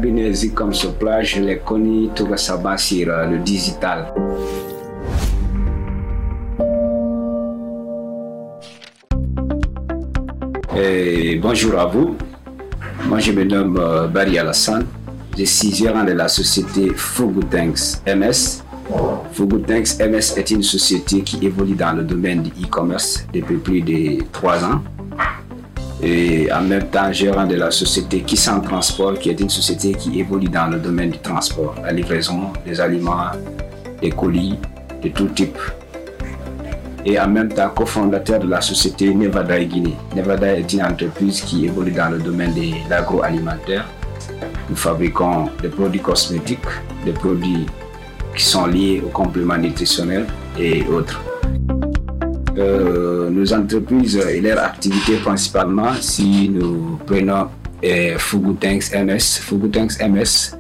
cabinet Zicom Sopla, je l'ai connu tout récemment sur le digital. Et bonjour à vous, moi je me nomme Barry Alassane, je suis gérant de la société Fugutanks MS. Fugutanks MS est une société qui évolue dans le domaine du e-commerce depuis plus de 3 ans. Et en même temps gérant de la société Kissan Transport, qui est une société qui évolue dans le domaine du transport, la livraison des aliments, des colis de tout type. Et en même temps cofondateur de la société Nevada Guinée. Nevada est une entreprise qui évolue dans le domaine de l'agroalimentaire. Nous fabriquons des produits cosmétiques, des produits qui sont liés aux compléments nutritionnels et autres. Nos entreprises et leurs activités principalement, si nous prenons Fugutanks MS, Fugutanks MS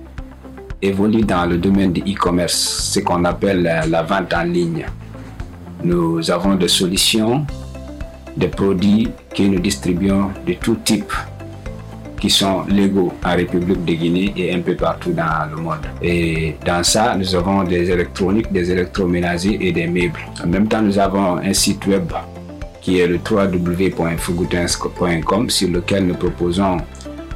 évolue dans le domaine du e-commerce, ce qu'on appelle la vente en ligne. Nous avons des solutions, des produits que nous distribuons de tout type, qui sont légaux en République de Guinée et un peu partout dans le monde. Et dans ça, nous avons des électroniques, des électroménagers et des meubles. En même temps, nous avons un site web qui est le www.fugutanks.com sur lequel nous proposons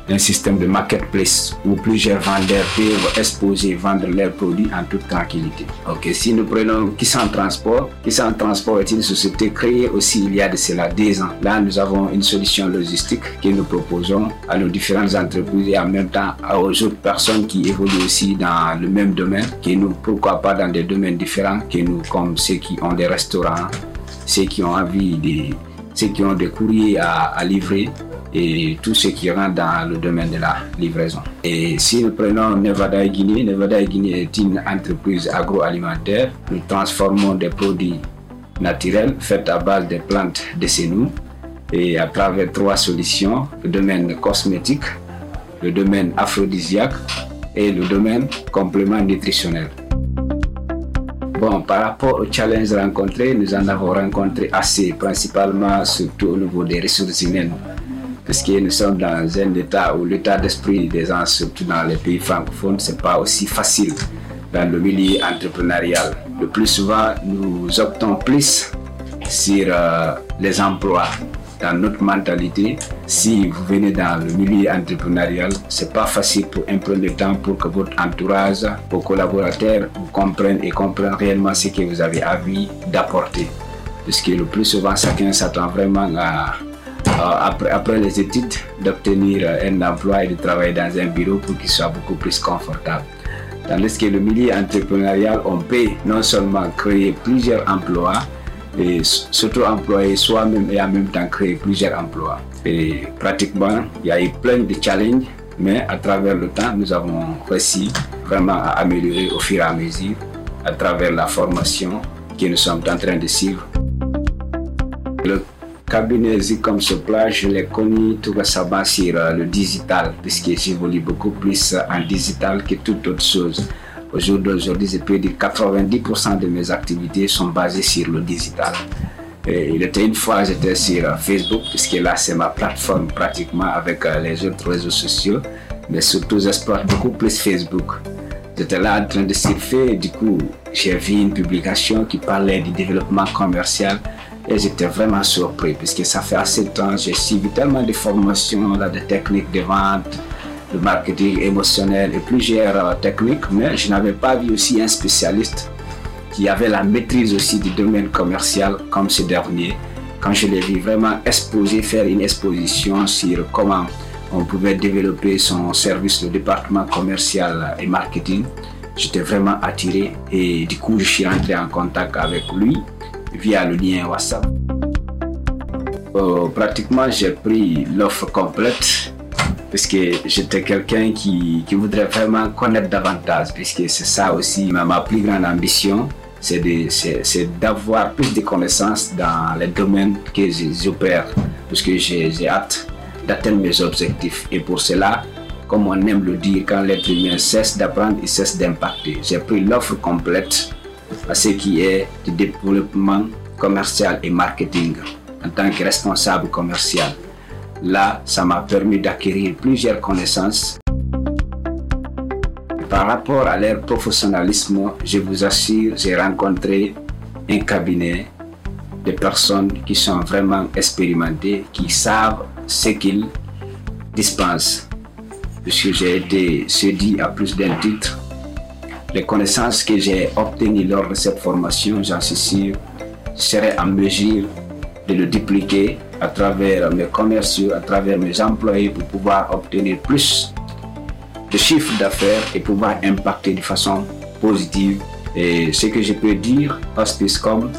un système de marketplace où plusieurs vendeurs peuvent exposer, vendre leurs produits en toute tranquillité. Ok, si nous prenons Kissan Transport, Kissan Transport est une société créée aussi il y a de cela 2 ans. Là, nous avons une solution logistique que nous proposons à nos différentes entreprises et en même temps aux autres personnes qui évoluent aussi dans le même domaine que nous, pourquoi pas dans des domaines différents que nous, comme ceux qui ont des restaurants, ceux qui ont envie de, ceux qui ont des courriers à livrer, et tout ce qui rentre dans le domaine de la livraison. Et si nous prenons Nevada Guinée, Nevada Guinée est une entreprise agroalimentaire. Nous transformons des produits naturels faits à base des plantes de chez nous et à travers 3 solutions, le domaine cosmétique, le domaine aphrodisiaque et le domaine complément nutritionnel. Bon, par rapport aux challenges rencontrés, nous en avons rencontré assez, principalement surtout au niveau des ressources humaines. Parce que nous sommes dans un état où l'état d'esprit des gens, surtout dans les pays francophones, c'est pas aussi facile dans le milieu entrepreneurial. Le plus souvent, nous optons plus sur les emplois. Dans notre mentalité, si vous venez dans le milieu entrepreneurial, c'est pas facile pour un premier temps pour que votre entourage, vos collaborateurs vous comprennent et comprennent réellement ce que vous avez envie d'apporter. Parce que le plus souvent, chacun s'attend vraiment à après les études, d'obtenir un emploi et de travailler dans un bureau pour qu'il soit beaucoup plus confortable. Tandis que le milieu entrepreneurial, on peut non seulement créer plusieurs emplois, et surtout employer soi-même et en même temps créer plusieurs emplois. Et pratiquement, il y a eu plein de challenges, mais à travers le temps, nous avons réussi vraiment à améliorer au fur et à mesure à travers la formation que nous sommes en train de suivre. Le cabinet Zicom Sopla, je l'ai connu tout récemment sur le digital, puisque j'évolue beaucoup plus en digital que toute autre chose. Aujourd'hui, je peux dire que 90% de mes activités sont basées sur le digital. Et il était une fois, j'étais sur Facebook, puisque là, c'est ma plateforme pratiquement avec les autres réseaux sociaux, mais surtout, j'exploite beaucoup plus Facebook. J'étais là en train de surfer, et du coup, j'ai vu une publication qui parlait du développement commercial. Et j'étais vraiment surpris puisque ça fait assez de temps, j'ai suivi tellement de formations, là, de techniques de vente, de marketing émotionnel et plusieurs techniques, mais je n'avais pas vu aussi un spécialiste qui avait la maîtrise aussi du domaine commercial comme ce dernier. Quand je l'ai vu vraiment exposer, faire une exposition sur comment on pouvait développer son service, le département commercial et marketing, j'étais vraiment attiré et du coup je suis rentré en contact avec lui via le lien WhatsApp. Pratiquement j'ai pris l'offre complète parce que j'étais quelqu'un qui voudrait vraiment connaître davantage, puisque c'est ça aussi ma plus grande ambition, c'est d'avoir plus de connaissances dans les domaines que j'opère, parce que j'ai hâte d'atteindre mes objectifs. Et pour cela, comme on aime le dire, quand l'être humain cesse d'apprendre, il cesse d'impacter. J'ai pris l'offre complète à ce qui est du développement commercial et marketing en tant que responsable commercial. Là, ça m'a permis d'acquérir plusieurs connaissances. Par rapport à leur professionnalisme, je vous assure, j'ai rencontré un cabinet de personnes qui sont vraiment expérimentées, qui savent ce qu'ils dispensent. Puisque j'ai été dit à plus d'un titre, les connaissances que j'ai obtenues lors de cette formation, j'en suis sûr, je serai en mesure de le dupliquer à travers mes commerciaux, à travers mes employés pour pouvoir obtenir plus de chiffre d'affaires et pouvoir impacter de façon positive. Et ce que je peux dire, Hospicecom,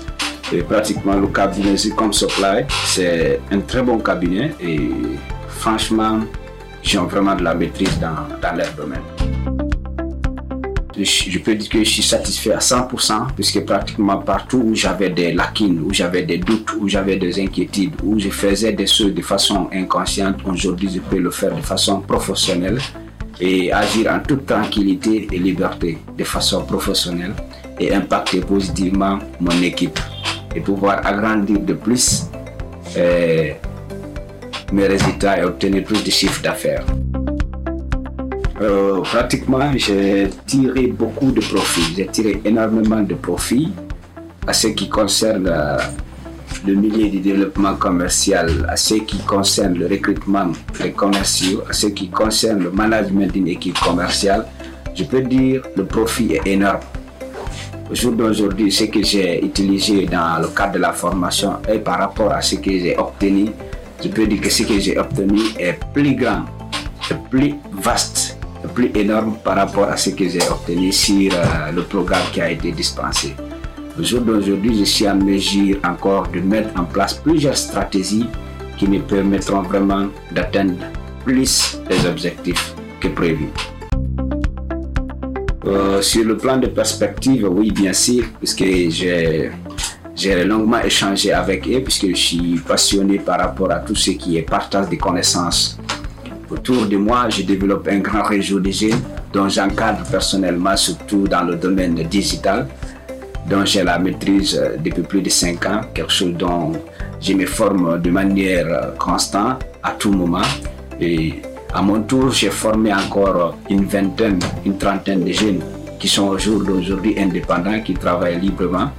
pratiquement le cabinet Zircom Supply, c'est un très bon cabinet et franchement, ils ont vraiment de la maîtrise dans leur domaine. Je peux dire que je suis satisfait à 100% puisque pratiquement partout où j'avais des lacunes, où j'avais des doutes, où j'avais des inquiétudes, où je faisais des choses de façon inconsciente, aujourd'hui je peux le faire de façon professionnelle et agir en toute tranquillité et liberté de façon professionnelle et impacter positivement mon équipe et pouvoir agrandir de plus mes résultats et obtenir plus de chiffre d'affaires. Pratiquement, j'ai tiré beaucoup de profits. J'ai tiré énormément de profits à ce qui concerne le milieu du développement commercial, à ce qui concerne le recrutement des commerciaux, à ce qui concerne le management d'une équipe commerciale. Je peux dire que le profit est énorme. Au jour d'aujourd'hui, ce que j'ai utilisé dans le cadre de la formation et par rapport à ce que j'ai obtenu, je peux dire que ce que j'ai obtenu est plus grand, plus vaste, plus énorme par rapport à ce que j'ai obtenu sur le programme qui a été dispensé. Au jour d'aujourd'hui, je suis en mesure encore de mettre en place plusieurs stratégies qui me permettront vraiment d'atteindre plus les objectifs que prévu. Sur le plan de perspective, oui, bien sûr, puisque j'ai longuement échangé avec eux, puisque je suis passionné par rapport à tout ce qui est partage des connaissances. Autour de moi, je développe un grand réseau de jeunes dont j'encadre personnellement, surtout dans le domaine digital, dont j'ai la maîtrise depuis plus de 5 ans, quelque chose dont je me forme de manière constante à tout moment. Et à mon tour, j'ai formé encore une vingtaine, une trentaine de jeunes qui sont au jour d'aujourd'hui indépendants, qui travaillent librement.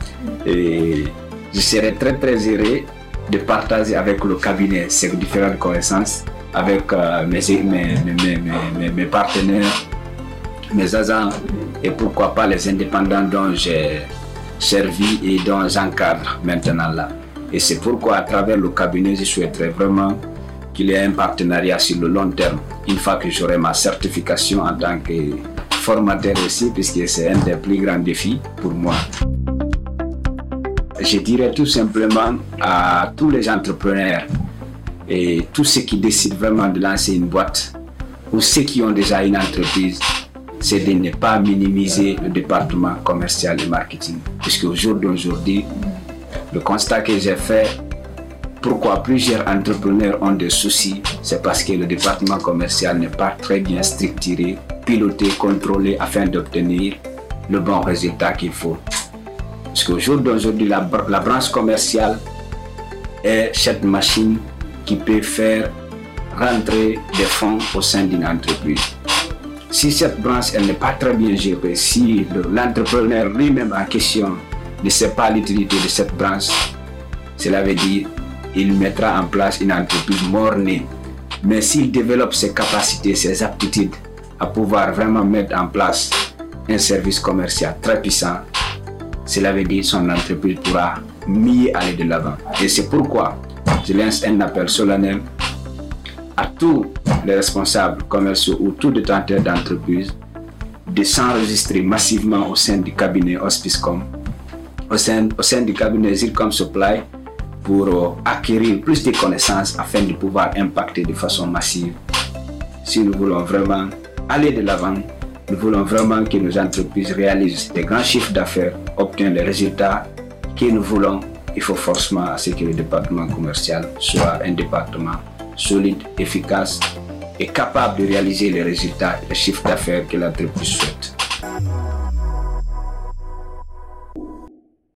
Et je serai très heureux de partager avec le cabinet ces différentes connaissances, avec mes partenaires, mes agents et pourquoi pas les indépendants dont j'ai servi et dont j'encadre maintenant là. Et c'est pourquoi à travers le cabinet, je souhaiterais vraiment qu'il y ait un partenariat sur le long terme, une fois que j'aurai ma certification en tant que formateur aussi, puisque c'est un des plus grands défis pour moi. Je dirais tout simplement à tous les entrepreneurs et tous ceux qui décident vraiment de lancer une boîte ou ceux qui ont déjà une entreprise, c'est de ne pas minimiser le département commercial et marketing. Puisque au jour d'aujourd'hui, le constat que j'ai fait, pourquoi plusieurs entrepreneurs ont des soucis, c'est parce que le département commercial n'est pas très bien structuré, piloté, contrôlé afin d'obtenir le bon résultat qu'il faut. Parce qu'au jour d'aujourd'hui, la branche commerciale est cette machine qui peut faire rentrer des fonds au sein d'une entreprise. Si cette branche n'est pas très bien gérée, si l'entrepreneur lui-même en question ne sait pas l'utilité de cette branche, cela veut dire qu'il mettra en place une entreprise mort-née. Mais s'il développe ses capacités, ses aptitudes à pouvoir vraiment mettre en place un service commercial très puissant, cela veut dire que son entreprise pourra mieux aller de l'avant. Et c'est pourquoi je lance un appel solennel à tous les responsables commerciaux ou tout détenteur d'entreprise de s'enregistrer massivement au sein du cabinet Hospicecom, au sein du cabinet Zircom Supply, pour acquérir plus de connaissances afin de pouvoir impacter de façon massive. Si nous voulons vraiment aller de l'avant, nous voulons vraiment que nos entreprises réalisent des grands chiffres d'affaires, obtiennent les résultats que nous voulons, il faut forcément à ce que le département commercial soit un département solide, efficace et capable de réaliser les résultats et les chiffres d'affaires que l'entreprise souhaite.